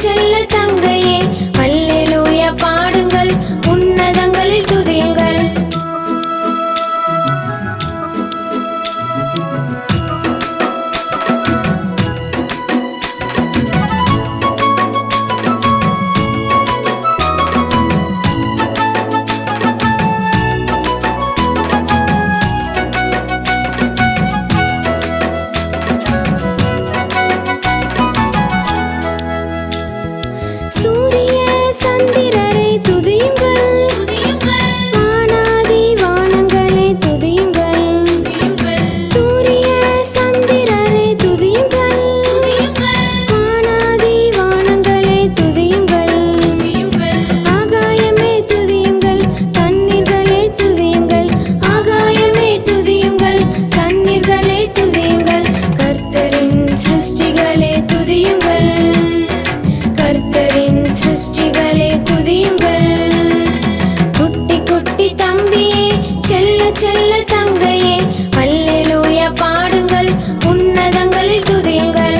செல்ல தங்கையே அல்லேலூயா பாடுங்கள், உன்னதங்களில் துதியுங்கள். சூரிய சந்திரரை துதியுங்கள், வானாதி வானங்களை துதியுங்கள். சூரிய சந்திரரை துதியுங்கள், வானாதி வானங்களை துதியுங்கள். ஆகாயமே துதியுங்கள், தண்ணீர்களே துதியுங்கள். ஆகாயமே துதியுங்கள், தண்ணீர்களே துதியுங்கள். கர்த்தரின் சிருஷ்டிகளே துதியுங்கள், கர்த்தரின் சிருஷ்டிகளே துதியுங்கள். குட்டி குட்டி தம்பியே செல்ல செல்ல தங்கையே அல்லேலூயா பாடுங்கள், உன்னதங்களில் துதியுங்கள்.